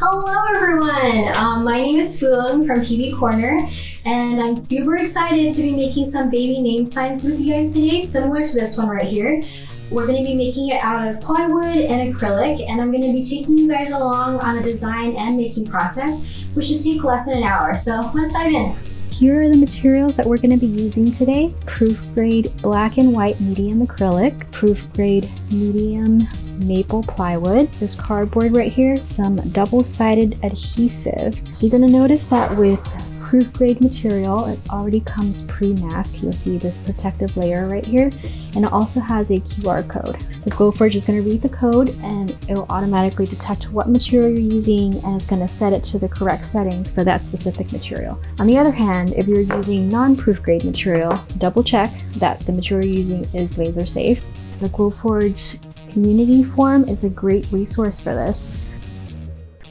Hello everyone! My name is Phuong from PBcorner, and I'm super excited to be making some baby name signs with you guys today, similar to this one right here. We're going to be making it out of plywood and acrylic, and I'm going to be taking you guys along on the design and making process, which should take less than an hour. So let's dive in. Here are the materials that we're going to be using today. Proof grade black and white medium acrylic, proof grade medium maple plywood, this cardboard right here, some double-sided adhesive. So you're going to notice that with proof grade material, it already comes pre-masked. You'll see this protective layer right here, and it also has a QR code. The Glowforge is going to read the code and it will automatically detect what material you're using, and it's going to set it to the correct settings for that specific material. On the other hand, if you're using non-proof grade material, double check that the material you're using is laser safe. The Glowforge community forum is a great resource for this.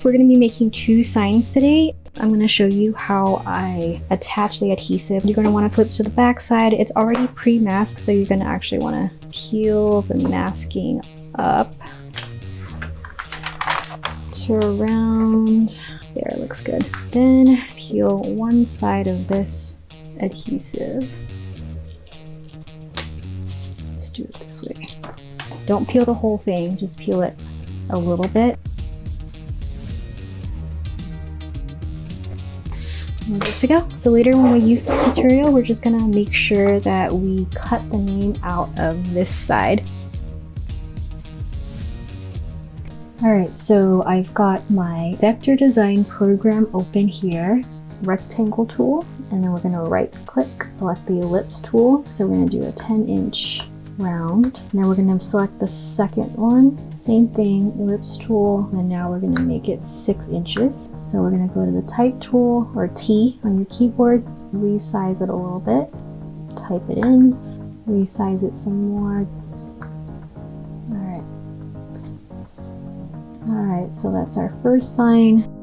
We're going to be making two signs today. I'm going to show you how I attach the adhesive. You're going to want to flip to the back side. It's already pre-masked, so you're going to actually want to peel the masking up to around. There, looks good. Then peel one side of this adhesive. Let's do it this way. Don't peel the whole thing, just peel it a little bit. We're good to go. So later when we use this material, we're just gonna make sure that we cut the name out of this side. All right, so I've got my vector design program open here, rectangle tool, and then we're gonna right click, select the ellipse tool. So we're gonna do a 10-inch round. Now we're going to select the second one, same thing, ellipse tool, and now we're going to make it 6 inches. So we're going to go to the type tool, or T on your keyboard, resize it a little bit, type it in, resize it some more. Alright, so that's our first sign.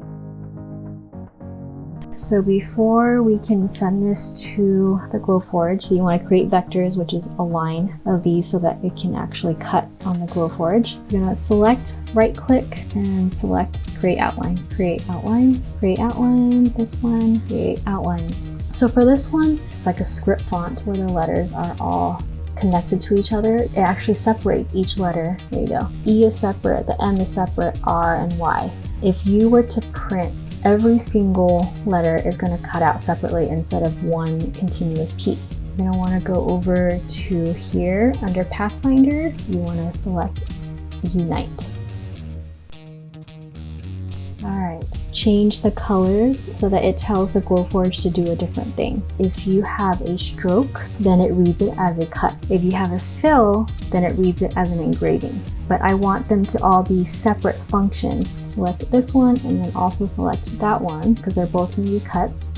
So before we can send this to the Glowforge, you want to create vectors, which is a line of these so that it can actually cut on the Glowforge. You're going to select, right click, and select create outline. Create outlines, this one, create outlines. So for this one, it's like a script font where the letters are all connected to each other. It actually separates each letter. There you go. E is separate, the M is separate, R and Y. If you were to print, every single letter is going to cut out separately instead of one continuous piece. You're going to want to go over to here under Pathfinder. You want to select Unite. Alright, change the colors so that it tells the Glowforge to do a different thing. If you have a stroke, then it reads it as a cut. If you have a fill, then it reads it as an engraving. But I want them to all be separate functions. Select this one and then also select that one because they're both going to be cuts.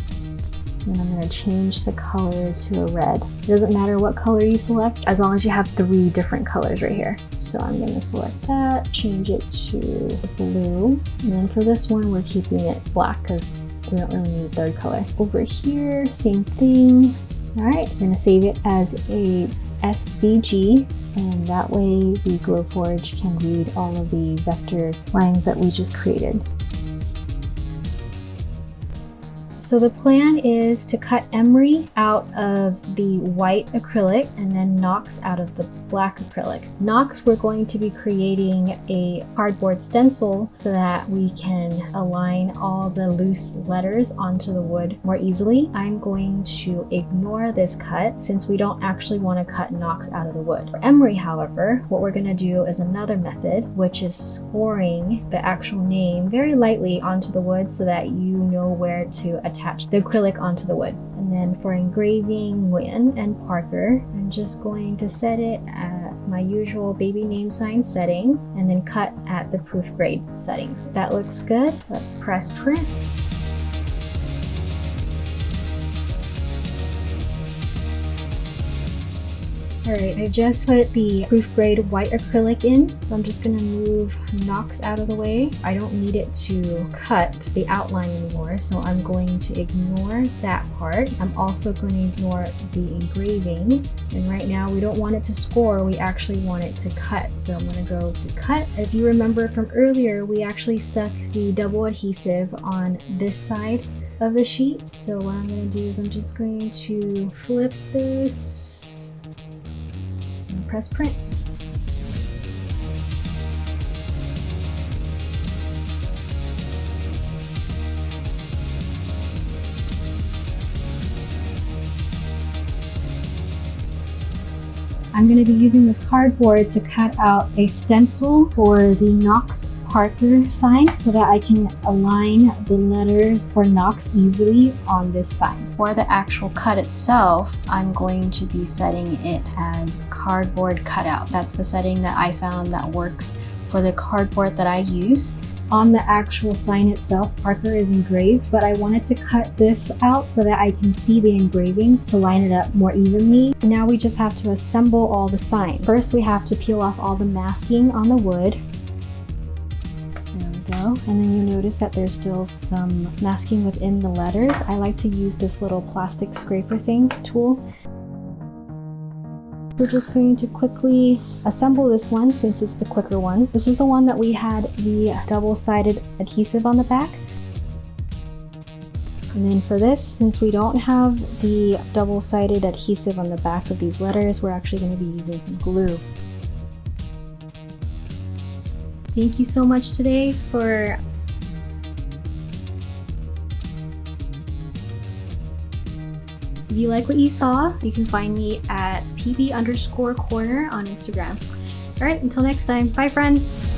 And I'm going to change the color to a red. It doesn't matter what color you select as long as you have 3 different colors right here. So I'm going to select that, change it to blue. And then for this one, we're keeping it black because we don't really need a third color. Over here, same thing. All right, I'm going to save it as a SVG, and that way the Glowforge can read all of the vector lines that we just created. So the plan is to cut emery out of the white acrylic and then Knox out of the black acrylic. Knox, we're going to be creating a cardboard stencil so that we can align all the loose letters onto the wood more easily. I'm going to ignore this cut since we don't actually want to cut Knox out of the wood. For emery, however, what we're going to do is another method, which is scoring the actual name very lightly onto the wood so that you know where to attach the acrylic onto the wood. And then for engraving Nguyen and Parker, I'm just going to set it at my usual baby name sign settings and then cut at the proof grade settings. That looks good. Let's press print. Alright, I just put the proof grade white acrylic in, so I'm just gonna move Knox out of the way. I don't need it to cut the outline anymore, so I'm going to ignore that part. I'm also going to ignore the engraving, and right now we don't want it to score, we actually want it to cut. So I'm gonna go to cut. If you remember from earlier, we actually stuck the double adhesive on this side of the sheet. So what I'm gonna do is I'm just going to flip this and press print. I'm going to be using this cardboard to cut out a stencil for the Knox Parker sign so that I can align the letters for Knox easily on this sign. For the actual cut itself, I'm going to be setting it as cardboard cutout. That's the setting that I found that works for the cardboard that I use. On the actual sign itself, Parker is engraved, but I wanted to cut this out so that I can see the engraving to line it up more evenly. Now we just have to assemble all the sign. First, we have to peel off all the masking on the wood. There we go. And then you notice that there's still some masking within the letters. I like to use this little plastic scraper thing tool. We're just going to quickly assemble this one since it's the quicker one. This is the one that we had the double-sided adhesive on the back. And then for this, since we don't have the double-sided adhesive on the back of these letters, we're actually going to be using some glue. Thank you so much today for If you like what you saw, you can find me at PB_corner on Instagram. All right, until next time, bye friends.